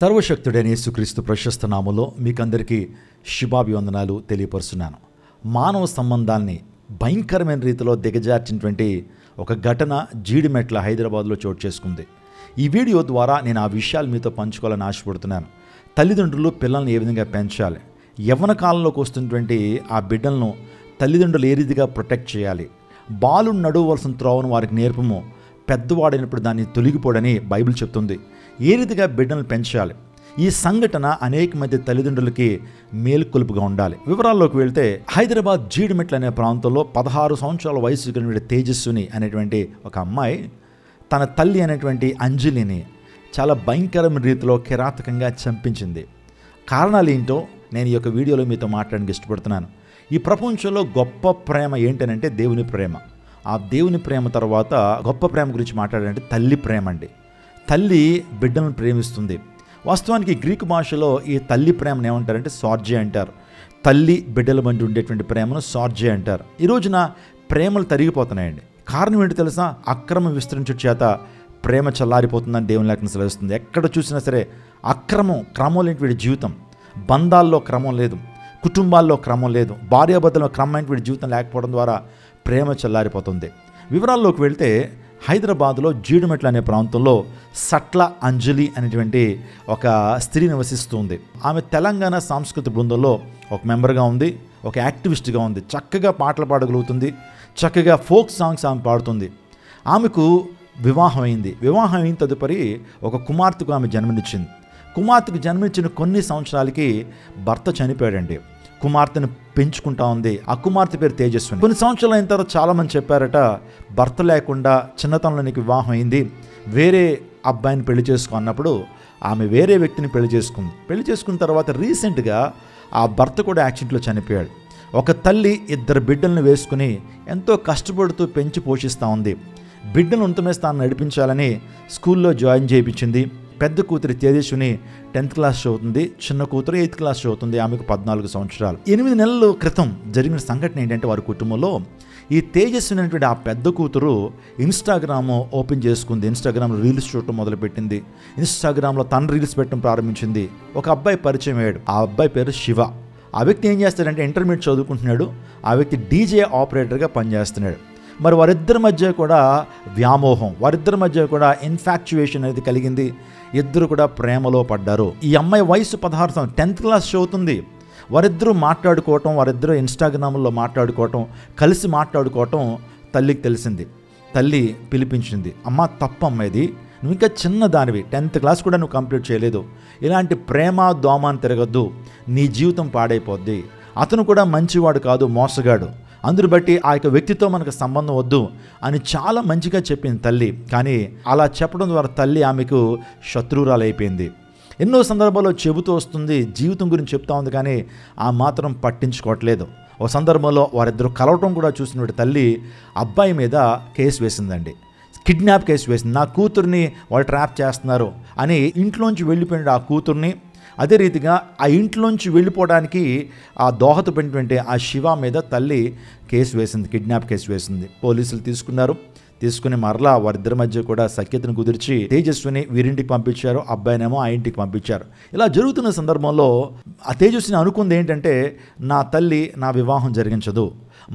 సర్వశక్తుడైన యేసుక్రీస్తు ప్రశస్త నామములో మీకందరికీ శుభాభివందనాలు తెలియపరుస్తున్నాను. మానవ సంబంధాల్ని భయంకరమైన రీతిలో దిగజార్చినటువంటి ఒక ఘటన జీడిమెట్ల హైదరాబాద్లో చోటు చేసుకుంది. ఈ వీడియో ద్వారా నేను ఆ విషయాలు మీతో పంచుకోవాలని ఆశపడుతున్నాను. తల్లిదండ్రులు పిల్లల్ని ఏ విధంగా పెంచాలి, యవ్వన కాలంలోకి వస్తున్నటువంటి ఆ బిడ్డలను తల్లిదండ్రులు ఏ రీతిగా ప్రొటెక్ట్ చేయాలి, బాలుడు నడవవలసిన త్రోవను వారికి నేర్పము, పెద్దవాడైనప్పుడు దాన్ని తొలగిపోడని బైబిల్ చెప్తుంది. ఏ రీతిగా బిడ్డలను పెంచాలి, ఈ సంఘటన అనేక మంది తల్లిదండ్రులకి మేలుకొలుపుగా ఉండాలి. వివరాల్లోకి వెళ్తే హైదరాబాద్ జీడిమెట్ల అనే ప్రాంతంలో 16 సంవత్సరాల వయసు కలిగిన తేజస్విని అనేటువంటి ఒక అమ్మాయి తన తల్లి అనేటువంటి అంజలిని చాలా భయంకరమైన రీతిలో కిరాతకంగా చంపించింది. కారణాలు ఏంటో నేను ఈ యొక్క వీడియోలో మీతో మాట్లాడడానికి ఇష్టపడుతున్నాను. ఈ ప్రపంచంలో గొప్ప ప్రేమ ఏంటనంటే దేవుని ప్రేమ. ఆ దేవుని ప్రేమ తర్వాత గొప్ప ప్రేమ గురించి మాట్లాడాలంటే తల్లి ప్రేమ అండి. తల్లి బిడ్డలను ప్రేమిస్తుంది. వాస్తవానికి గ్రీకు భాషలో ఈ తల్లి ప్రేమను ఏమంటారంటే సార్జే అంటారు. తల్లి బిడ్డల మధ్య ఉండేటువంటి ప్రేమను సార్జే అంటారు. ఈ రోజున ప్రేమలు తరిగిపోతున్నాయండి. కారణం ఏంటి తెలుసా? అక్రమం విస్తరించడం చేత ప్రేమ చల్లారిపోతుందని దేవుని లేఖనం సెలవిస్తుంది. ఎక్కడ చూసినా సరే అక్రమం, క్రమం లేని జీవితం, బంధాల్లో క్రమం లేదు, కుటుంబాల్లో క్రమం లేదు, భార్యాభర్తల్లో క్రమమైన వీడి జీవితం లేకపోవడం ద్వారా ప్రేమ చల్లారిపోతుంది. వివరాల్లోకి వెళ్తే హైదరాబాద్లో జీడిమెట్ల అనే ప్రాంతంలో సట్ల అంజలి అనేటువంటి ఒక స్త్రీ నివసిస్తుంది. ఆమె తెలంగాణ సాంస్కృతిక బృందంలో ఒక మెంబర్గా ఉంది, ఒక యాక్టివిస్ట్గా ఉంది. చక్కగా పాటలు పాడగలుగుతుంది, చక్కగా ఫోక్ సాంగ్స్ ఆమె పాడుతుంది. ఆమెకు వివాహం అయింది. వివాహం అయిన తదుపరి ఒక కుమార్తెకు ఆమె జన్మనిచ్చింది. కుమార్తెకు జన్మనిచ్చిన కొన్ని సంవత్సరాలకి భర్త చనిపోయాడండి. కుమార్తెను పెంచుకుంటా ఉంది. ఆ కుమార్తె పేరు తేజస్విని. కొన్ని సంవత్సరాలు అయిన తర్వాత చాలామంది చెప్పారట, భర్త లేకుండా చిన్నతనంలో నీకు వివాహం అయింది, వేరే అబ్బాయిని పెళ్లి చేసుకో అన్నప్పుడు ఆమె వేరే వ్యక్తిని పెళ్లి చేసుకుంది. పెళ్లి చేసుకున్న తర్వాత రీసెంట్గా ఆ భర్త కూడా యాక్సిడెంట్లో చనిపోయాడు. ఒక తల్లి 2 బిడ్డలను వేసుకుని ఎంతో కష్టపడుతూ పెంచి పోషిస్తూ ఉంది. బిడ్డను ఉన్నతమైన స్థానం నడిపించాలని స్కూల్లో జాయిన్ చేయించింది. పెద్ద కూతురి తేజస్విని 10th క్లాస్ చదువుతుంది, చిన్న కూతురు 8th క్లాస్ చదువుతుంది. ఆమెకు 14 సంవత్సరాలు. 8 నెలల క్రితం జరిగిన సంఘటన ఏంటంటే వారి కుటుంబంలో ఈ తేజస్విని అనేటువంటి ఆ పెద్ద కూతురు ఇన్స్టాగ్రామ్ ఓపెన్ చేసుకుంది. ఇన్స్టాగ్రామ్లో రీల్స్ చూడటం మొదలుపెట్టింది. ఇన్స్టాగ్రామ్లో తన రీల్స్ పెట్టడం ప్రారంభించింది. ఒక అబ్బాయి పరిచయం అయ్యాడు. ఆ అబ్బాయి పేరు శివ. ఆ వ్యక్తి ఏం చేస్తాడంటే ఇంటర్మీడియట్ చదువుకుంటున్నాడు. ఆ వ్యక్తి డీజే ఆపరేటర్గా పనిచేస్తున్నాడు. మరి వారిద్దరి మధ్య కూడా వ్యామోహం, వారిద్దరి మధ్య కూడా ఇన్ఫాక్చుయేషన్ అనేది కలిగింది. ఇద్దరు కూడా ప్రేమలో పడ్డారు. ఈ అమ్మాయి వయసు 16 సంవత్సరాలు, 10th క్లాస్ చదువుతుంది. వారిద్దరూ మాట్లాడుకోవటం, వారిద్దరూ ఇన్స్టాగ్రామ్లో మాట్లాడుకోవటం, కలిసి మాట్లాడుకోవటం తల్లికి తెలిసింది. తల్లి పిలిపించింది, అమ్మ తప్పమ్మ, ఇది నువ్వు ఇంకా చిన్న దానివి, 10th క్లాస్ కూడా నువ్వు కంప్లీట్ చేయలేదు, ఇలాంటి ప్రేమ దోమాన్ని తిరగద్దు, నీ జీవితం పాడైపోద్ది, అతను కూడా మంచివాడు కాదు, మోసగాడు, అందును బట్టి ఆ యొక్క వ్యక్తితో మనకు సంబంధం వద్దు అని చాలా మంచిగా చెప్పింది తల్లి. కానీ అలా చెప్పడం ద్వారా తల్లి ఆమెకు శత్రువురాలైపోయింది. ఎన్నో సందర్భాల్లో చెబుతూ వస్తుంది, జీవితం గురించి చెప్తా ఉంది, కానీ ఆ మాత్రం పట్టించుకోవట్లేదు. ఒక సందర్భంలో వారిద్దరూ కలవటం కూడా చూసిన తల్లి అబ్బాయి మీద కేసు వేసిందండి. కిడ్నాప్ కేసు వేసింది. నా కూతుర్ని వాళ్ళు ట్రాప్ చేస్తున్నారు అని ఇంట్లోంచి వెళ్ళిపోయిన ఆ కూతుర్ని, అదే రీతిగా ఆ ఇంట్లోంచి వెళ్ళిపోవడానికి ఆ దోహదపడినటువంటి ఆ శివ మీద తల్లి కేసు వేసింది, కిడ్నాప్ కేసు వేసింది. పోలీసులు తీసుకుని మరలా వారిద్దరి మధ్య కూడా సఖ్యతను కుదిర్చి తేజస్విని వీరింటికి పంపించారు, అబ్బాయినేమో ఆ ఇంటికి పంపించారు. ఇలా జరుగుతున్న సందర్భంలో ఆ తేజస్విని అనుకుంది ఏంటంటే, నా తల్లి నా వివాహం జరిగించదు,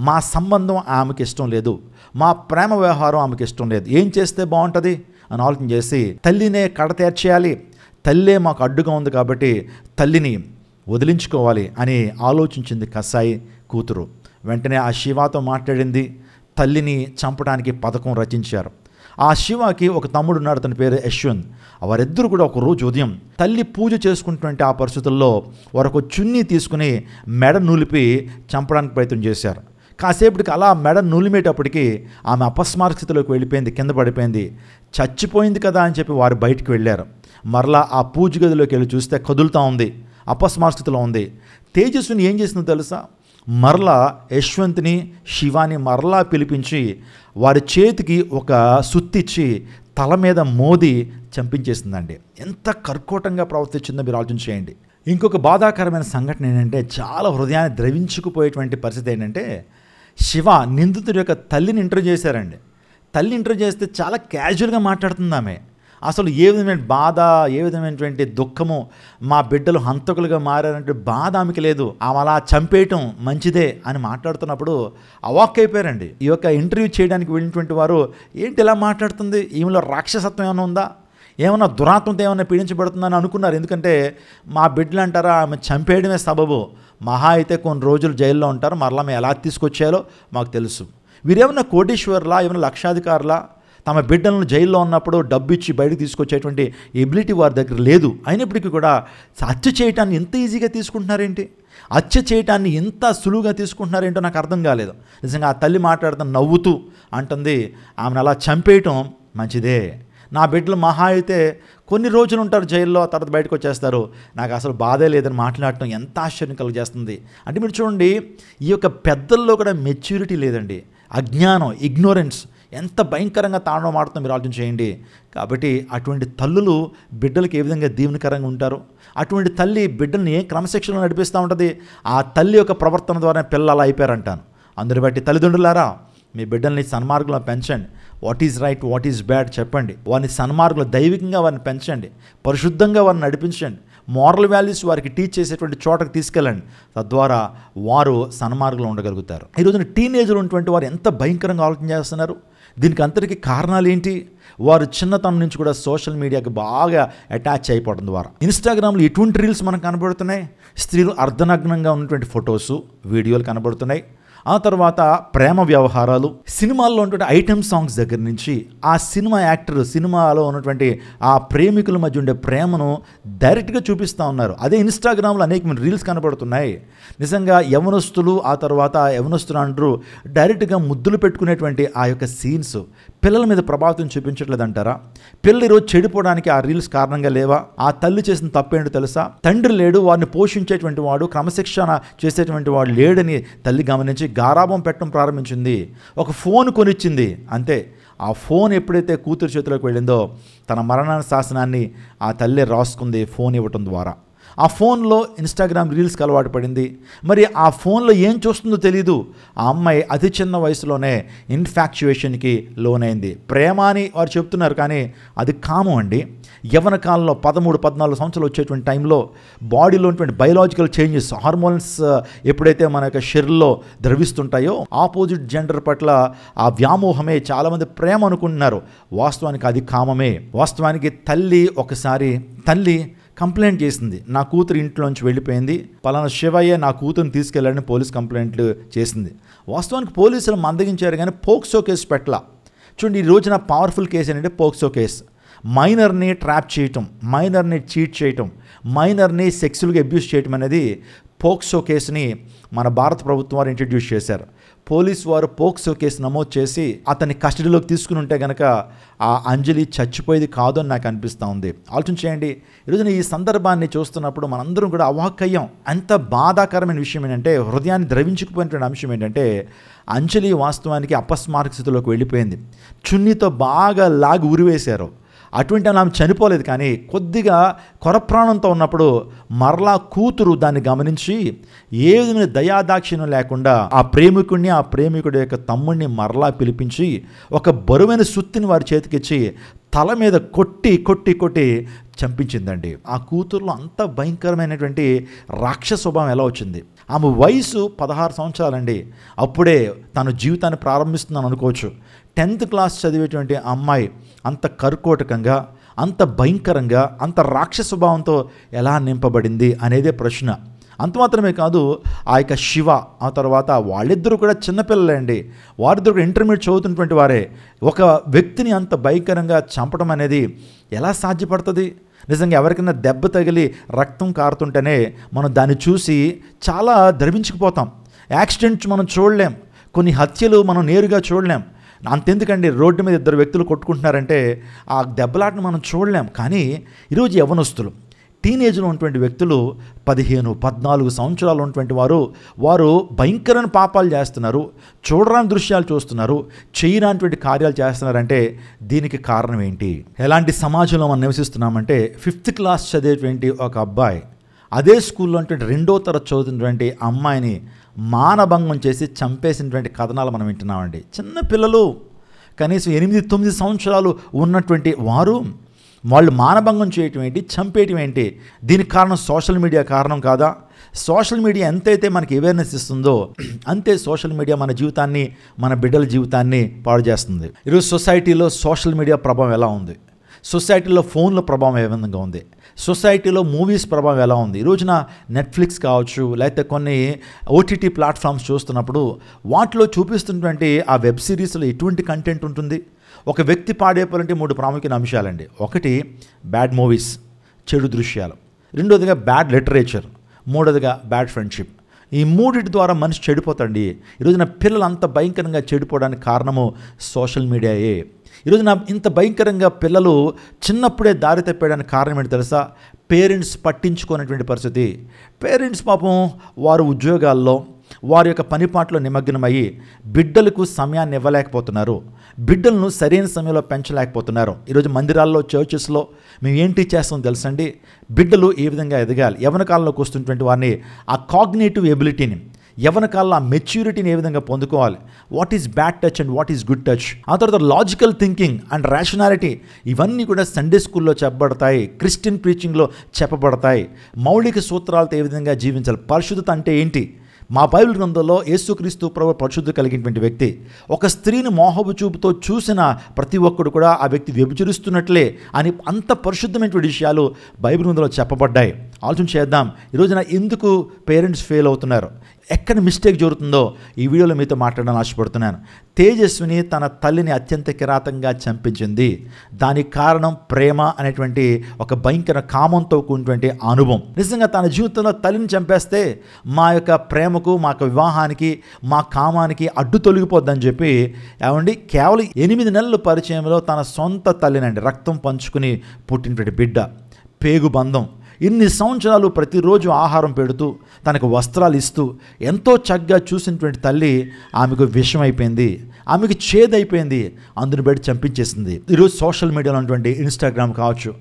మా సంబంధం ఆమెకి ఇష్టం లేదు, మా ప్రేమ వ్యవహారం ఆమెకి ఇష్టం లేదు, ఏం చేస్తే బాగుంటుంది అని ఆలోచన చేసి తల్లినే కడతేర్చేయాలి, తల్లే మాకు అడ్డుగా ఉంది కాబట్టి తల్లిని వదిలించుకోవాలి అని ఆలోచించింది కసాయి కూతురు. వెంటనే ఆ శివతో మాట్లాడింది. తల్లిని చంపడానికి పథకం రచించారు. ఆ శివకి ఒక తమ్ముడు ఉన్నాడు, అతని పేరు యశ్వంత్. వారిద్దరూ కూడా ఒక రోజు ఉదయం తల్లి పూజ చేసుకుంటున్నటువంటి ఆ పరిస్థితుల్లో వారు ఒక చున్నీ తీసుకుని మెడ నూలిపి చంపడానికి ప్రయత్నం చేశారు. కాసేపటికి అలా మెడ నూలిమేటప్పటికి ఆమె అపస్మారక స్థితిలోకి వెళ్ళిపోయింది, కింద పడిపోయింది. చచ్చిపోయింది కదా అని చెప్పి వారు బయటికి వెళ్ళారు. మరలా ఆ పూజ గదిలోకి వెళ్ళి చూస్తే కదులుతూ ఉంది, అపస్మారక స్థితిలో ఉంది. తేజస్విని ఏం చేసిందో తెలుసా? మరలా యశ్వంత్ని శివాని మరలా పిలిపించి వారి చేతికి ఒక సుత్తిచ్చి తల మీద మోది చంపించేసిందండి. ఎంత కర్కోటంగా ప్రవర్తించిందో మీరు ఆలోచన చేయండి. ఇంకొక బాధాకరమైన సంఘటన ఏంటంటే, చాలా హృదయాన్ని ద్రవించుకుపోయేటువంటి పరిస్థితి ఏంటంటే, శివ నిందితుడి యొక్క తల్లిని ఇంటర్వ్యూ చేశారండి. తల్లి ఇంటర్వ్యూ చేస్తే చాలా క్యాజువల్గా మాట్లాడుతుంది ఆమె. అసలు ఏ విధమైన బాధ, ఏ విధమైనటువంటి దుఃఖము, మా బిడ్డలు హంతకులుగా మారారంటే బాధ ఆమెకి లేదు. ఆమె అలా చంపేయటం మంచిదే అని మాట్లాడుతున్నప్పుడు అవాక్కైపోయారండి. ఈ యొక్క ఇంటర్వ్యూ చేయడానికి వెళ్ళినటువంటి వారు, ఏంటి ఇలా మాట్లాడుతుంది, ఈమెలో రాక్షసత్వం ఏమైనా ఉందా, ఏమన్నా దురాత్మతో ఏమైనా పీడించబడుతుందని అనుకున్నారు. ఎందుకంటే మా బిడ్డలు అంటారా, ఆమె చంపేయడమే సబబు, మహా అయితే కొన్ని రోజులు జైల్లో ఉంటారు, మరలా మేము ఎలా తీసుకొచ్చారో మాకు తెలుసు. వీరేమన్నా కోటీశ్వర్లా, ఏమైనా లక్షాధికారులా, తమ బిడ్డలను జైల్లో ఉన్నప్పుడు డబ్బు ఇచ్చి బయటకు తీసుకొచ్చేటువంటి ఎబిలిటీ వారి దగ్గర లేదు. అయినప్పటికీ కూడా హత్య చేయటాన్ని ఎంత ఈజీగా తీసుకుంటున్నారేంటి, హత్య చేయటాన్ని ఎంత సులువుగా తీసుకుంటున్నారేంటో నాకు అర్థం కాలేదు. నిజంగా ఆ తల్లి మాట్లాడుతున్న నవ్వుతూ అంటుంది, ఆమెను అలా చంపేయటం మంచిదే, నా బిడ్డలు మహా అయితే కొన్ని రోజులు ఉంటారు జైల్లో, తర్వాత బయటకు వచ్చేస్తారు, నాకు అసలు బాధే లేదని మాట్లాడటం ఎంత ఆశ్చర్యం కలుగజేస్తుంది. అంటే మీరు చూడండి, ఈ యొక్క పెద్దల్లో కూడా మెచ్యూరిటీ లేదండి, అజ్ఞానం, ఇగ్నోరెన్స్ ఎంత భయంకరంగా తాండవం ఆడుతుందో మీరు ఆలోచన చేయండి. కాబట్టి అటువంటి తల్లులు బిడ్డలకు ఏ విధంగా దీవెనకరంగా ఉంటారు, అటువంటి తల్లి బిడ్డల్ని ఏ క్రమశిక్షణలో నడిపిస్తూ ఉంటుంది, ఆ తల్లి యొక్క ప్రవర్తన ద్వారా పిల్లలు అలా అయిపోయారంటాను. అందుని బట్టి తల్లిదండ్రులారా, మీ బిడ్డల్ని సన్మార్గంలో పెంచండి, what is right, what is bad చెప్పండి, వారిని సన్మార్గంలో దైవికంగా వారిని పెంచండి, పరిశుద్ధంగా వారిని నడిపించండి, మోరల్ వాల్యూస్ వారికి టీచ్ చేసేటువంటి చోటకు తీసుకెళ్ళండి, తద్వారా వారు సన్మార్గంలో ఉండగలుగుతారు. ఈ రోజున టీనేజ్లో ఉన్నటువంటి వారు ఎంత భయంకరంగా ఆలోచన చేస్తున్నారు. దీనికి అంతటికీ కారణాలు ఏంటి? వారు చిన్నతనం నుంచి కూడా సోషల్ మీడియాకి బాగా అటాచ్ అయిపోవడం ద్వారా ఇన్స్టాగ్రామ్లో ఎటువంటి రీల్స్ మనకు కనబడుతున్నాయి, స్త్రీలు అర్ధనగ్నంగా ఉన్నటువంటి ఫొటోసు, వీడియోలు కనబడుతున్నాయి. ఆ తర్వాత ప్రేమ వ్యవహారాలు, సినిమాల్లో ఉన్నటువంటి ఐటెమ్ సాంగ్స్ దగ్గర నుంచి ఆ సినిమా యాక్టర్, సినిమాలో ఉన్నటువంటి ఆ ప్రేమికుల మధ్య ఉండే ప్రేమను డైరెక్ట్గా చూపిస్తూ ఉన్నారు. అదే ఇన్స్టాగ్రామ్లో అనేక రీల్స్ కనబడుతున్నాయి. నిజంగా యవనస్తులు, ఆ తర్వాత యవనస్తులు అంటారు, డైరెక్ట్గా ముద్దులు పెట్టుకునేటువంటి ఆ యొక్క సీన్స్ పిల్లల మీద ప్రభావితం చూపించట్లేదంటారా? పిల్లలు ఈరోజు చెడిపోవడానికి ఆ రీల్స్ కారణంగా లేవా? ఆ తల్లి చేసిన తప్పేంటో తెలుసా? తండ్రి లేడు, వారిని పోషించేటువంటి వాడు, క్రమశిక్షణ చేసేటువంటి వాడు లేడని తల్లి గమనించి గారాబం పెట్టడం ప్రారంభించింది. ఒక ఫోన్ కొనిచ్చింది, అంతే. ఆ ఫోన్ ఎప్పుడైతే కూతురు చేతిలోకి వెళ్ళిందో తన మరణ శాసనాన్ని ఆ తల్లి రాసుకుంది ఫోన్ ఇవ్వటం ద్వారా. ఆ ఫోన్లో ఇన్స్టాగ్రామ్ రీల్స్కి అలవాటు పడింది. మరి ఆ ఫోన్లో ఏం చూస్తుందో తెలీదు. ఆ అమ్మాయి అతి చిన్న వయసులోనే ఇన్ఫాక్చుయేషన్కి లోనైంది. ప్రేమ అని వారు చెప్తున్నారు, కానీ అది కామం అండి. యవ్వన కాలంలో 13-14 సంవత్సరాలు వచ్చేటువంటి టైంలో బాడీలో ఉన్నటువంటి బయలాజికల్ చేంజెస్, హార్మోన్స్ ఎప్పుడైతే మన యొక్క శరీరంలో ద్రవిస్తుంటాయో ఆపోజిట్ జెండర్ పట్ల ఆ వ్యామోహమే చాలామంది ప్రేమ అనుకుంటున్నారు. వాస్తవానికి అది కామమే. వాస్తవానికి తల్లి కంప్లైంట్ చేసింది, నా కూతురు ఇంట్లోంచి వెళ్ళిపోయింది, పలానా శివయ్య నా కూతురుని తీసుకెళ్ళాడని పోలీస్ కంప్లైంట్లు చేసింది. వాస్తవానికి పోలీసులు మందగించారు, కానీ పోక్సో కేసు పెట్టలా. చూడండి, ఈ రోజున పవర్ఫుల్ కేసు ఏంటంటే పోక్సో కేసు. మైనర్ని ట్రాప్ చేయటం, మైనర్ని చీట్ చేయటం, మైనర్ని సెక్సువల్గా అబ్యూస్ చేయటం అనేది పోక్సో కేసుని మన భారత ప్రభుత్వం వారు ఇంట్రడ్యూస్ చేశారు. పోలీసు వారు పోక్సో కేసు నమోదు చేసి అతన్ని కస్టడీలోకి తీసుకుని ఉంటే కనుక ఆ అంజలి చచ్చిపోయేది కాదు అని నాకు అనిపిస్తూ ఉంది. ఆలోచన చేయండి. ఈరోజున ఈ సందర్భాన్ని చూస్తున్నప్పుడు మనందరం కూడా అవాక్కయ్యాం. అంత బాధాకరమైన విషయం ఏంటంటే, హృదయాన్ని ద్రవించుకుపోయినటువంటి అంశం ఏంటంటే, అంజలి వాస్తవానికి అపస్మారక స్థితిలోకి వెళ్ళిపోయింది. చున్నీతో బాగా లాగి ఉరివేశారు. అటువంటి ఆమె చనిపోలేదు, కానీ కొద్దిగా కొరప్రాణంతో ఉన్నప్పుడు మరలా కూతురు దాన్ని గమనించి ఏ విధమైన దయాదాక్షిణ్యం లేకుండా ఆ ప్రేమికుడి యొక్క తమ్ముడిని మరలా పిలిపించి ఒక బరువైన సుత్తిని వారి చేతికిచ్చి తల మీద కొట్టి చంపించిందండి. ఆ కూతురులో అంత భయంకరమైనటువంటి రాక్షస స్వభావం ఎలా వచ్చింది? ఆమె వయసు 16 సంవత్సరాలండి. అప్పుడే తన జీవితాన్ని ప్రారంభిస్తుందని అనుకోవచ్చు. 10th క్లాస్ చదివేటువంటి అమ్మాయి అంత కర్కోటకంగా, అంత భయంకరంగా, అంత రాక్షస స్వభావంతో ఎలా నింపబడింది అనేదే ప్రశ్న. అంత మాత్రమే కాదు, ఆ యొక్క శివ, ఆ తర్వాత వాళ్ళిద్దరూ కూడా చిన్నపిల్లలే అండి. వారిద్దరు కూడా ఇంటర్మీడియట్ చదువుతున్నటువంటి వారే. ఒక వ్యక్తిని అంత భయంకరంగా చంపడం అనేది ఎలా సాధ్యపడుతుంది? నిజంగా ఎవరికైనా దెబ్బ తగిలి రక్తం కారుతుంటేనే మనం దాన్ని చూసి చాలా ద్రవించుకుపోతాం. యాక్సిడెంట్స్ మనం చూడలేం, కొన్ని హత్యలు మనం నేరుగా చూడలేం. అంతెందుకండి, రోడ్డు మీద 2 వ్యక్తులు కొట్టుకుంటున్నారంటే ఆ దెబ్బలాటను మనం చూడలేం. కానీ ఈరోజు యవ్వనస్తులు, టీనేజ్లో ఉన్నటువంటి వ్యక్తులు 15-14 సంవత్సరాలు ఉన్నటువంటి వారు భయంకరమైన పాపాలు చేస్తున్నారు, చూడరాని దృశ్యాలు చూస్తున్నారు, చేయరానిటువంటి కార్యాలు చేస్తున్నారంటే దీనికి కారణం ఏంటి? ఎలాంటి సమాజంలో మనం నివసిస్తున్నామంటే, 5th క్లాస్ చదివేటువంటి ఒక అబ్బాయి అదే స్కూల్లో అంటే 2వ తరగతి చదువుతున్నటువంటి అమ్మాయిని మానభంగం చేసి చంపేసినటువంటి కథనాలు మనం వింటున్నామండి. చిన్న పిల్లలు, కనీసం 8-9 సంవత్సరాలు ఉన్నటువంటి వారు వాళ్ళు మానభంగం చేయటం ఏంటి, చంపేయటం ఏంటి? దీనికి కారణం సోషల్ మీడియా కారణం కాదా? సోషల్ మీడియా ఎంతైతే మనకి అవేర్నెస్ ఇస్తుందో అంతే సోషల్ మీడియా మన జీవితాన్ని, మన బిడ్డల జీవితాన్ని పాడు చేస్తుంది. ఈరోజు సొసైటీలో సోషల్ మీడియా ప్రభావం ఎలా ఉంది? సొసైటీలో ఫోన్ల ప్రభావం ఏ విధంగా ఉంది? సొసైటీలో మూవీస్ ప్రభావం ఎలా ఉంది? ఈ రోజున నెట్ఫ్లిక్స్ కావచ్చు, లేకపోతే కొన్ని ఓటీటీ ప్లాట్ఫామ్స్ చూస్తున్నప్పుడు వాటిలో చూపిస్తున్నటువంటి ఆ వెబ్ సిరీస్లో ఎటువంటి కంటెంట్ ఉంటుంది? ఒక వ్యక్తి పాడైపోవాలంటే 3 ప్రాముఖ్యమైన అంశాలండి. ఒకటి బ్యాడ్ మూవీస్, చెడు దృశ్యాలు. రెండోదిగా బ్యాడ్ లిటరేచర్. మూడోదిగా బ్యాడ్ ఫ్రెండ్షిప్. ఈ మూడిటి ద్వారా మనిషి చెడిపోతాడండి. ఈరోజున పిల్లలు అంత భయంకరంగా చెడిపోవడానికి కారణము సోషల్ మీడియాయే. ఈరోజున ఇంత భయంకరంగా పిల్లలు చిన్నప్పుడే దారి తప్పేయడానికి కారణం ఏంటి తెలుసా? పేరెంట్స్ పట్టించుకునేటువంటి పరిస్థితి. పేరెంట్స్ పాపం వారు ఉద్యోగాల్లో, వారి యొక్క పనిపాట్లో నిమగ్నమయ్యి బిడ్డలకు సమయాన్ని ఇవ్వలేకపోతున్నారు, బిడ్డలను సరైన సమయంలో పెంచలేకపోతున్నారు. ఈరోజు మందిరాల్లో, చర్చెస్లో మేము ఏంటి చేస్తామో తెలుసండి, బిడ్డలు ఏ విధంగా ఎదగాలి, యవ్వన కాలంలోకి వస్తున్నటువంటి వారిని ఆ కాగ్నేటివ్ ఎబిలిటీని, యవ్వన కాలంలో ఆ మెచ్యూరిటీని ఏ విధంగా పొందుకోవాలి, what is bad touch and what is good touch, ఆ తర్వాత లాజికల్ థింకింగ్ అండ్ రేషనాలిటీ, ఇవన్నీ కూడా సండే స్కూల్లో చెప్పబడతాయి, క్రిస్టియన్ ప్రీచింగ్లో చెప్పబడతాయి. మౌలిక సూత్రాలతో ఏ విధంగా జీవించాలి, పరిశుద్ధత అంటే ఏంటి. మా బైబిల్ గ్రంథంలో యేసుక్రీస్తు ప్రభువు పరిశుద్ధత కలిగినటువంటి వ్యక్తి. ఒక స్త్రీని మోహపు చూపుతో చూసిన ప్రతి ఒక్కడు కూడా ఆ వ్యక్తి వ్యభిచరిస్తున్నట్లే అని అంత పరిశుద్ధమైనటువంటి విషయాలు బైబిల్ గ్రంథంలో చెప్పబడ్డాయి. ఆలోచన చేద్దాం, ఈరోజున ఎందుకు పేరెంట్స్ ఫెయిల్ అవుతున్నారు, ఎక్కడ మిస్టేక్ జరుగుతుందో ఈ వీడియోలో మీతో మాట్లాడాలని ఆశపడుతున్నాను. తేజస్విని తన తల్లిని అత్యంత కిరాతకంగా చంపించింది. దానికి కారణం ప్రేమ అనేటువంటి ఒక భయంకర కామంతో కూడినటువంటి అనుభవం. నిజంగా తన జీవితంలో తల్లిని చంపేస్తే మా యొక్క ప్రేమకు, మా యొక్క వివాహానికి, మా కామానికి అడ్డు తొలగిపోద్దని చెప్పి ఏమండి కేవలం 8 నెలల పరిచయంలో తన సొంత తల్లినండి, రక్తం పంచుకుని పుట్టినటువంటి బిడ్డ, పేగు బంధం, ఇన్ని సంవత్సరాలు ప్రతిరోజు ఆహారం పెడుతూ తనకు వస్త్రాలు ఇస్తూ ఎంతో చక్కగా చూసినటువంటి తల్లి ఆమెకు విషం అయిపోయింది, ఆమెకు చేదైపోయింది, అందుని బట్టి చంపించేసింది. ఈరోజు సోషల్ మీడియాలో ఉన్నటువంటి ఇన్స్టాగ్రామ్ కావచ్చు,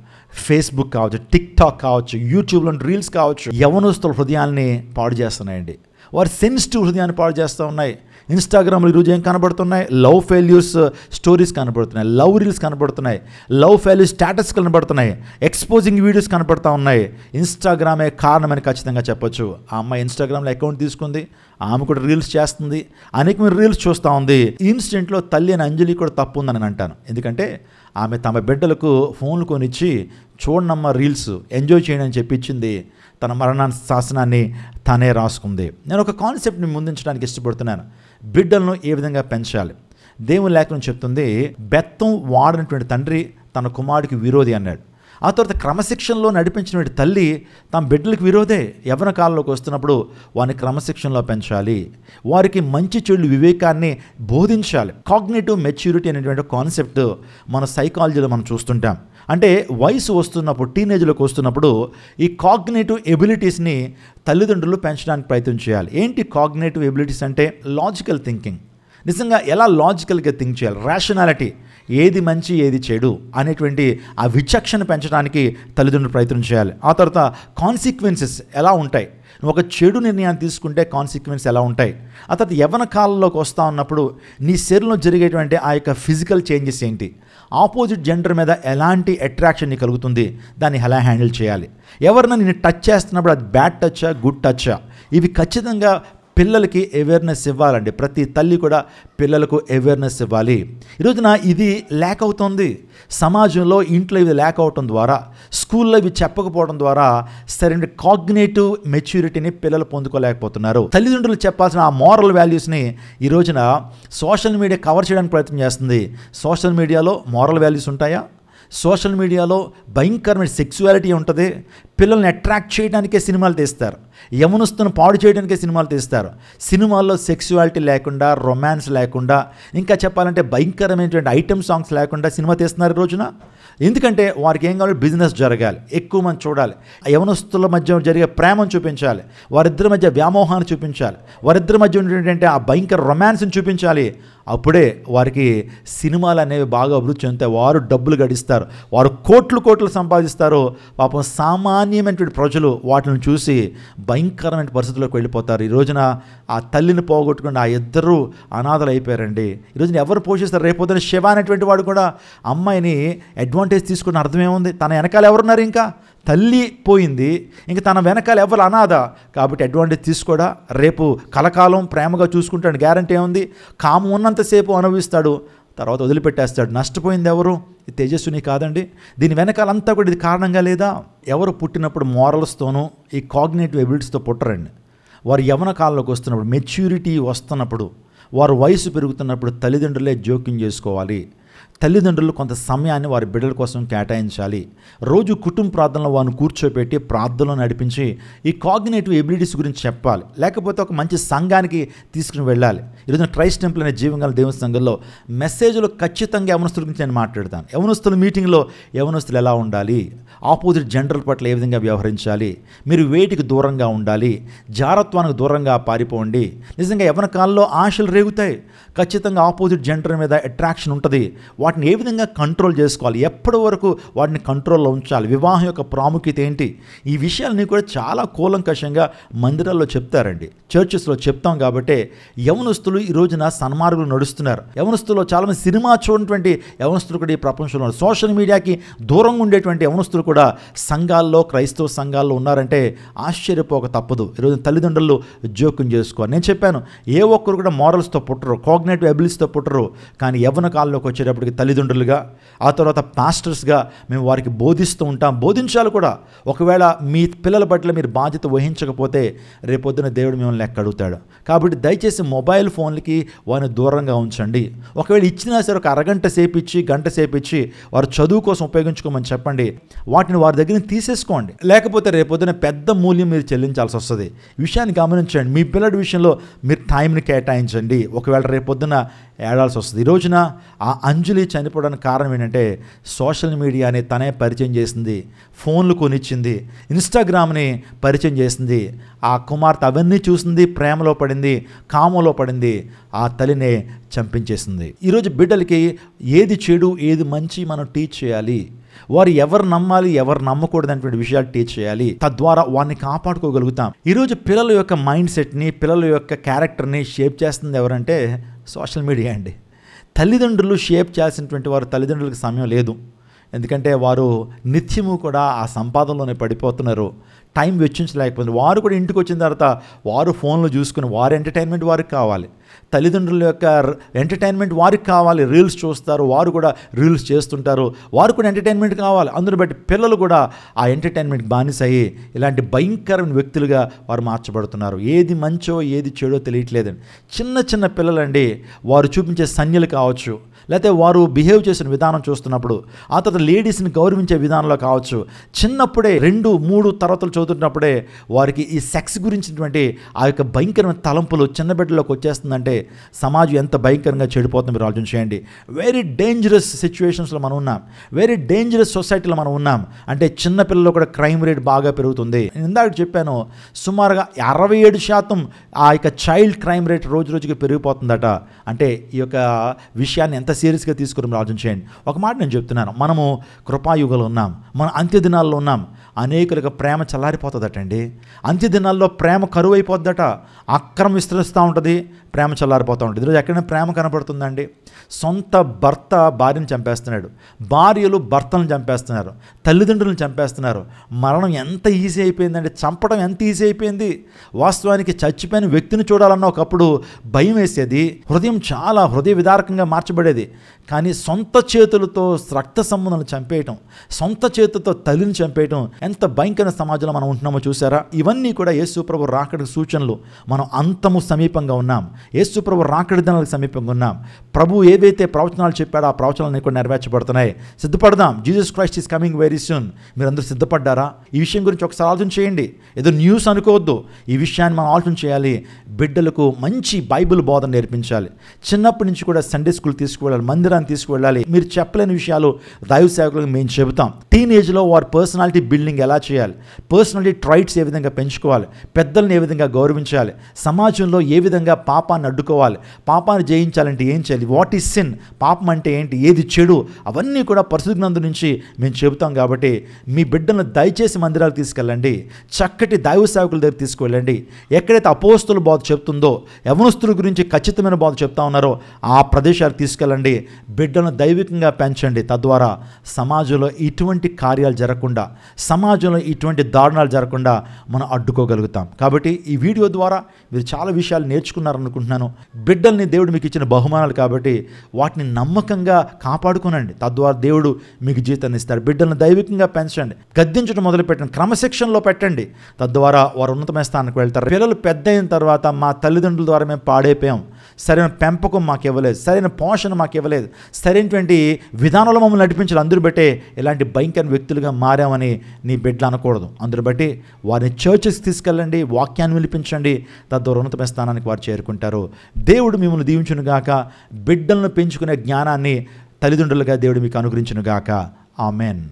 ఫేస్బుక్ కావచ్చు, టిక్ టాక్ కావచ్చు, యూట్యూబ్లో రీల్స్ కావచ్చు, యవనస్తుల హృదయాల్ని పాడు చేస్తున్నాయండి. వారి సెన్సిటివ్ హృదయాన్ని పాడు చేస్తూ ఉన్నాయి. ఇన్స్టాగ్రామ్లో ఈరోజు ఏం కనబడుతున్నాయి? లవ్ ఫెయిల్యూర్స్ స్టోరీస్ కనబడుతున్నాయి, లవ్ రీల్స్ కనబడుతున్నాయి, లవ్ ఫెయిల్యూర్ స్టేటస్ కనబడుతున్నాయి, ఎక్స్పోజింగ్ వీడియోస్ కనబడుతూ ఉన్నాయి. ఇన్స్టాగ్రామే కారణమని ఖచ్చితంగా చెప్పొచ్చు. ఆ అమ్మాయి ఇన్స్టాగ్రామ్లో అకౌంట్ తీసుకుంది, ఆమె కూడా రీల్స్ చేస్తుంది, అనేకమైన రీల్స్ చూస్తూ ఉంది. ఈ ఇన్సిడెంట్లో తల్లి అని అంజలి కూడా తప్పు ఉందని అంటాను. ఎందుకంటే ఆమె తమ బిడ్డలకు ఫోన్లు కొనిచ్చి చూడనమ్మ రీల్స్ ఎంజాయ్ చేయండి అని చెప్పించింది. తన మరణాన్ని శాసనాన్ని తానే రాసుకుంది. నేను ఒక కాన్సెప్ట్ని ముందుంచడానికి ఇష్టపడుతున్నాను. బిడ్డలను ఏ విధంగా పెంచాలి? దేవుని లేఖనం చెప్తుంది, బెత్తం వాడినటువంటి తండ్రి తన కుమారుడికి విరోధి అన్నాడు. ఆ తర్వాత క్రమశిక్షణలో నడిపించినటువంటి తల్లి తమ బిడ్డలకు విరోధే. యవ్వన కాలంలోకి వస్తున్నప్పుడు వారిని క్రమశిక్షణలో పెంచాలి, వారికి మంచి చెడు వివేకాన్ని బోధించాలి. కాగ్నేటివ్ మెచ్యూరిటీ అనేటువంటి కాన్సెప్ట్ మన సైకాలజీలో మనం చూస్తుంటాం. అంటే వయసు వస్తున్నప్పుడు, టీనేజ్లోకి వస్తున్నప్పుడు ఈ కాగ్నేటివ్ ఎబిలిటీస్ని తల్లిదండ్రులు పెంచడానికి ప్రయత్నం చేయాలి. ఏంటి కాగ్నేటివ్ ఎబిలిటీస్ అంటే? Logical thinking. నిజంగా ఎలా లాజికల్గా థింక్ చేయాలి, రేషనాలిటీ, ఏది మంచి ఏది చెడు అనేటువంటి ఆ విచక్షణ పెంచడానికి తల్లిదండ్రులు ప్రయత్నం చేయాలి. ఆ తర్వాత కాన్సిక్వెన్సెస్ ఎలా ఉంటాయి, నువ్వు ఒక చెడు నిర్ణయాన్ని తీసుకుంటే కాన్సిక్వెన్స్ ఎలా ఉంటాయి. ఆ తర్వాత యవ్వన కాలంలోకి వస్తూ ఉన్నప్పుడు నీ శరీరంలో జరిగేటువంటి ఆ యొక్క ఫిజికల్ చేంజెస్ ఏంటి, ఆపోజిట్ జెండర్ మీద ఎలాంటి అట్రాక్షన్ నీకు కలుగుతుంది, దాన్ని ఎలా హ్యాండిల్ చేయాలి, ఎవరైనా నిన్ను టచ్ చేస్తున్నప్పుడు అది బ్యాడ్ టచ్చా గుడ్ టచ్చా, ఇవి ఖచ్చితంగా పిల్లలకి అవేర్నెస్ ఇవ్వాలండి. ప్రతి తల్లి కూడా పిల్లలకు అవేర్నెస్ ఇవ్వాలి. ఈరోజున ఇది లేక్ అవుతుంది సమాజంలో, ఇంట్లో ఇది లేక్ అవటం ద్వారా, స్కూల్లో ఇవి చెప్పకపోవడం ద్వారా సరైన కాగ్నేటివ్ మెచ్యూరిటీని పిల్లలు పొందుకోలేకపోతున్నారు. తల్లిదండ్రులు చెప్పాల్సిన ఆ మోరల్ వాల్యూస్ని ఈ రోజున సోషల్ మీడియా కవర్ చేయడానికి ప్రయత్నం చేస్తుంది. సోషల్ మీడియాలో మోరల్ వాల్యూస్ ఉంటాయా? సోషల్ మీడియాలో భయంకరమైన సెక్సువాలిటీ ఉంటుంది. పిల్లల్ని అట్రాక్ట్ చేయడానికే సినిమాలు తీస్తారు, యవనస్తులను పాడు చేయడానికే సినిమాలు తీస్తారు. సినిమాల్లో సెక్సువాలిటీ లేకుండా, రొమాన్స్ లేకుండా, ఇంకా చెప్పాలంటే భయంకరమైనటువంటి ఐటమ్ సాంగ్స్ లేకుండా సినిమా తీస్తున్నారు ఈ రోజున. ఎందుకంటే వారికి ఏం కావాలి, బిజినెస్ జరగాలి, ఎక్కువ మంది చూడాలి, యవనస్తుల మధ్య జరిగే ప్రేమను చూపించాలి, వారిద్దరి మధ్య వ్యామోహాన్ని చూపించాలి, వారిద్దరి మధ్య ఉండేటువంటి ఆ భయంకర రొమాన్స్ని చూపించాలి. అప్పుడే వారికి సినిమాలు అనేవి బాగా అభివృద్ధి చెందుతాయి, వారు డబ్బులు గడిస్తారు, వారు కోట్లు సంపాదిస్తారు. పాపం సామాన్య సామాన్యమైనటువంటి ప్రజలు వాటిని చూసి భయంకరమైన పరిస్థితుల్లోకి వెళ్ళిపోతారు. ఈ రోజున ఆ తల్లిని పోగొట్టుకుని ఆ ఇద్దరు అనాథలు అయిపోయారండి. ఈ రోజున ఎవరు పోషిస్తారు? రేపొద్దున శివ అనేటువంటి వాడు కూడా అమ్మాయిని అడ్వాంటేజ్ తీసుకున్న అర్థం ఏముంది? తన వెనకాల ఎవరున్నారు? ఇంకా తల్లి పోయింది, ఇంక తన వెనకాల ఎవరు అనాథ కాబట్టి అడ్వాంటేజ్ తీసుకోడా? రేపు కలకాలం ప్రేమగా చూసుకుంటాడు, గ్యారంటీ ఏముంది? కామం ఉన్నంతసేపు అనుభవిస్తాడు, తర్వాత వదిలిపెట్టేస్తాడు. నష్టపోయింది ఎవరు? ఈ తేజస్విని కాదండి. దీని వెనకాలంతా కూడా ఇది కారణంగా లేదా? ఎవరు పుట్టినప్పుడు మోరల్స్తోనూ ఈ కాగ్నిటివ్ ఎబిలిటీస్తో పుట్టరండి. వారు యవ్వన కాలంలోకి వస్తున్నప్పుడు, మెచ్యూరిటీ వస్తున్నప్పుడు, వారు వయసు పెరుగుతున్నప్పుడు తల్లిదండ్రులే జోక్యం చేసుకోవాలి. తల్లిదండ్రులు కొంత సమయాన్ని వారి బిడ్డల కోసం కేటాయించాలి. రోజు కుటుంబ ప్రార్థనలో వారిని కూర్చోబెట్టి ప్రార్థనలో నడిపించి ఈ కాగ్నిటివ్ ఎబిలిటీస్ గురించి చెప్పాలి. లేకపోతే ఒక మంచి సంఘానికి తీసుకుని వెళ్ళాలి. ఈరోజు క్రైస్ట్ టెంపుల్ అనే జీవంగల దేవుని సంఘంలో మెసేజ్లు ఖచ్చితంగా యవనస్తుల గురించి నేను మాట్లాడతాను. యవనస్తుల మీటింగ్లో యవనస్తులు ఎలా ఉండాలి, ఆపోజిట్ జెండర్ పట్ల ఏ విధంగా వ్యవహరించాలి, మీరు వేటికి దూరంగా ఉండాలి, జారత్వానికి దూరంగా పారిపోండి. నిజంగా యవ్వన కాలంలో ఆశలు రేగుతాయి, ఖచ్చితంగా ఆపోజిట్ జెండర్ మీద అట్రాక్షన్ ఉంటుంది. వాటిని ఏ విధంగా కంట్రోల్ చేసుకోవాలి, ఎప్పటి వరకు వాటిని కంట్రోల్లో ఉంచాలి, వివాహం యొక్క ప్రాముఖ్యత ఏంటి, ఈ విషయాలని కూడా చాలా కూలంకషంగా మందిరాల్లో చెప్తారండి, చర్చెస్లో చెప్తాం. కాబట్టి యవనస్తులు ఈ రోజున సన్మార్గులు నడుస్తున్నారు. యవనస్తుల్లో చాలామంది సినిమా చూడటువంటి యవనస్తులు కూడా ఈ ప్రపంచంలో ఉన్నారు. సోషల్ మీడియాకి దూరంగా ఉండేటువంటి యవనస్తులు కూడా సంఘాల్లో, క్రైస్తవ సంఘాల్లో ఉన్నారంటే ఆశ్చర్యపోక తప్పదు. ఈరోజు తల్లిదండ్రులు జోక్యం చేసుకోవాలి. నేను చెప్పాను, ఏ ఒక్కరు కూడా మోరల్స్తో పుట్టరు, కాగ్నిటివ్ ఎబిలిటీస్తో పుట్టరు. కానీ యవ్వన కాలంలోకి వచ్చేటప్పటికి తల్లిదండ్రులుగా, ఆ తర్వాత పాస్టర్స్గా మేము వారికి బోధిస్తూ ఉంటాం, బోధించాలి కూడా. ఒకవేళ మీ పిల్లల పట్ల మీరు బాధ్యత వహించకపోతే రేపొద్దున దేవుడు మిమ్మల్ని లెక్క అడుగుతాడు. కాబట్టి దయచేసి మొబైల్ ఫోన్లకి వారిని దూరంగా ఉంచండి. ఒకవేళ ఇచ్చినా సరే ఒక అరగంట సేపు ఇచ్చి, గంట సేపు ఇచ్చి వారు చదువు కోసం ఉపయోగించుకోమని చెప్పండి. వాటిని వారి దగ్గర తీసేసుకోండి. లేకపోతే రేపొద్దున పెద్ద మూల్యం మీరు చెల్లించాల్సి వస్తుంది. ఈ విషయాన్ని గమనించండి. మీ పిల్లడి విషయంలో మీరు టైంని కేటాయించండి. ఒకవేళ రేపొద్దున ఏడాల్సి వస్తుంది. ఈ రోజున ఆ అంజలి చనిపోవడానికి కారణం ఏంటంటే సోషల్ మీడియాని తనే పరిచయం చేసింది, ఫోన్లు కొనిచ్చింది, ఇన్స్టాగ్రామ్ని పరిచయం చేసింది. ఆ కుమార్తె అవన్నీ చూసింది, ప్రేమలో పడింది, కామంలో పడింది, ఆ తల్లినే చంపించేసింది. ఈరోజు బిడ్డలకి ఏది చెడు ఏది మంచి మనం టీచ్ చేయాలి. వారు ఎవరు నమ్మాలి, ఎవరు నమ్మకూడదు అనేటువంటి విషయాలు టీచ్ చేయాలి. తద్వారా వారిని కాపాడుకోగలుగుతాం. ఈరోజు పిల్లల యొక్క మైండ్ సెట్ని, పిల్లల యొక్క క్యారెక్టర్ని షేప్ చేస్తుంది ఎవరంటే సోషల్ మీడియా అండి. తల్లిదండ్రులు షేప్ చేయాల్సినటువంటి వారు తల్లిదండ్రులకు సమయం లేదు. ఎందుకంటే వారు నిత్యము కూడా ఆ సంపాదనలోనే పడిపోతున్నారు, టైం వెచ్చించలేకపోతుంది. వారు కూడా ఇంటికి వచ్చిన తర్వాత వారు ఫోన్లు చూసుకుని వారి ఎంటర్టైన్మెంట్ వారికి కావాలి, తల్లిదండ్రుల యొక్క ఎంటర్టైన్మెంట్ వారికి కావాలి. రీల్స్ చూస్తారు, వారు కూడా రీల్స్ చేస్తుంటారు, వారు కూడా ఎంటర్టైన్మెంట్ కావాలి. అందును బట్టి పిల్లలు కూడా ఆ ఎంటర్టైన్మెంట్కి బానిసయ్యి ఇలాంటి భయంకరమైన వ్యక్తులుగా వారు మార్చబడుతున్నారు. ఏది మంచో ఏది చెడో తెలియట్లేదండి. చిన్న చిన్న పిల్లలండి, వారు చూపించే సంజ్ఞలు కావచ్చు, లేకపోతే వారు బిహేవ్ చేసిన విధానం చూస్తున్నప్పుడు, ఆ తర్వాత లేడీస్ని గౌరవించే విధానంలో కావచ్చు, చిన్నప్పుడే 2-3 తరగతులు చదువుతున్నప్పుడే వారికి ఈ సెక్స్ గురించినటువంటి ఆ యొక్క భయంకరమైన తలంపులు చిన్న బిడ్డలోకి వచ్చేస్తుందంటే సమాజం ఎంత భయంకరంగా చెడిపోతుందో మీరు ఆలోచన చేయండి. వెరీ డేంజరస్ సిచ్యువేషన్స్లో మనం ఉన్నాం, వెరీ డేంజరస్ సొసైటీలో మనం ఉన్నాం. అంటే చిన్నపిల్లల్లో కూడా క్రైమ్ రేట్ బాగా పెరుగుతుంది. నేను ఇందాక చెప్పాను, సుమారుగా 67% ఆ యొక్క చైల్డ్ క్రైమ్ రేట్ రోజు రోజుకి పెరిగిపోతుందట. అంటే ఈ యొక్క విషయాన్ని ఎంత సీరియస్గా తీసుకుని ఆలోచన చేయండి. ఒక మాట నేను చెప్తున్నాను, మనము కృపాయుగంలో ఉన్నాం, మన అంత్యదినాల్లో ఉన్నాం. అనేకులకు ప్రేమ చల్లారిపోతుందటండి. అంత్యదినాల్లో ప్రేమ కరువు అయిపోద్దట, అక్రమం విస్తరిస్తూ ఉంటుంది, ప్రేమ చల్లారిపోతూ ఉంటుంది. ఈరోజు ఎక్కడైనా ప్రేమ కనపడుతుందండి? సొంత భర్త భార్యను చంపేస్తున్నాడు, భార్యలు భర్తలను చంపేస్తున్నారు, తల్లిదండ్రులను చంపేస్తున్నారు. మరణం ఎంత ఈజీ అయిపోయిందండి, చంపడం ఎంత ఈజీ అయిపోయింది. వాస్తవానికి చచ్చిపోయిన వ్యక్తిని చూడాలన్న ఒకప్పుడు భయం వేసేది, హృదయం చాలా హృదయ విదారకంగా మార్చబడేది. కానీ సొంత చేతులతో రక్త సంబంధాలను చంపేయటం, సొంత చేతులతో తల్లిని చంపేయటం, ఎంత భయంకర సమాజంలో మనం ఉంటున్నామో చూసారా? ఇవన్నీ కూడా యేసుప్రభు రాకడి సూచనలు. మనం అంతము సమీపంగా ఉన్నాం, యేసుప్రభు రాకడి దినాలకు సమీపంగా ఉన్నాం. ప్రభు ఏవైతే ప్రవచనాలు చెప్పాడో ఆ ప్రవచనాలు కూడా నెరవేర్చబడుతున్నాయి. సిద్ధపడదాం. Jesus Christ is coming very soon. మీరందరూ సిద్ధపడ్డారా? ఈ విషయం గురించి ఒకసారి ఆలోచన చేయండి. ఏదో న్యూస్ అనుకోవద్దు, ఈ విషయాన్ని మనం ఆలోచన చేయాలి. బిడ్డలకు మంచి బైబిల్ బోధన నేర్పించాలి. చిన్నప్పటి నుంచి కూడా సండే స్కూల్ తీసుకువెళ్ళాలి, మందిరాన్ని తీసుకువెళ్ళాలి. మీరు చెప్పలేని విషయాలు దైవ సేవకులకు మేము చెబుతాం. టీనేజ్లో వారి పర్సనాలిటీ బిల్డింగ్ బిల్డింగ్ ఎలా చేయాలి, పర్సనలీ ట్రైట్స్ ఏ విధంగా పెంచుకోవాలి, పెద్దల్ని ఏ విధంగా గౌరవించాలి, సమాజంలో ఏ విధంగా పాపాన్ని అడ్డుకోవాలి, పాపాన్ని జయించాలంటే ఏం చేయాలి, వాట్ ఈజ్ సిన్, పాపం అంటే ఏంటి, ఏది చెడు, అవన్నీ కూడా పరిశుద్ధ గ్రంథం నుంచి మేము చెబుతాం. కాబట్టి మీ బిడ్డలను దయచేసి మందిరాలకు తీసుకెళ్ళండి, చక్కటి దైవ సేవకుల దగ్గర తీసుకువెళ్ళండి. ఎక్కడైతే అపోస్తుల బోధ చెప్తుందో, యవనస్తుల గురించి ఖచ్చితమైన బోధ చెప్తా ఉన్నారో ఆ ప్రదేశాలకు తీసుకెళ్ళండి. బిడ్డలను దైవికంగా పెంచండి. తద్వారా సమాజంలో ఇటువంటి కార్యాలు జరగకుండా, సమాజంలో ఇటువంటి దారుణాలు జరగకుండా మనం అడ్డుకోగలుగుతాం. కాబట్టి ఈ వీడియో ద్వారా మీరు చాలా విషయాలు నేర్చుకున్నారనుకుంటున్నాను. బిడ్డల్ని దేవుడు మీకు ఇచ్చిన బహుమానాలు కాబట్టి వాటిని నమ్మకంగా కాపాడుకోనండి. తద్వారా దేవుడు మీకు జీతాన్ని ఇస్తాడు. బిడ్డలను దైవికంగా పెంచండి, గద్దించడం మొదలుపెట్టండి, క్రమశిక్షణలో పెట్టండి. తద్వారా వారు ఉన్నతమైన స్థానానికి వెళ్తారు. పిల్లలు పెద్ద అయిన తర్వాత మా తల్లిదండ్రుల ద్వారా మేము పాడైపోయాం, సరైన పెంపకం మాకు ఇవ్వలేదు, సరైన పోషణ మాకు ఇవ్వలేదు, సరైనటువంటి విధానంలో మమ్మల్ని నడిపించాలి, అందరూ బట్టే ఇలాంటి భయంకర వ్యక్తులుగా మారామని నీ బిడ్డలు అనకూడదు. అందరూ బట్టి వారిని చర్చెస్కి తీసుకెళ్ళండి, వాక్యాన్ని వినిపించండి. తద్వారా ఉన్నతమైన స్థానానికి వారు చేరుకుంటారు. దేవుడు మిమ్మల్ని దీవించునుగాక. బిడ్డలను పెంచుకునే జ్ఞానాన్ని తల్లిదండ్రులుగా దేవుడు మీకు అనుగ్రహించునుగాక. ఆమెన్.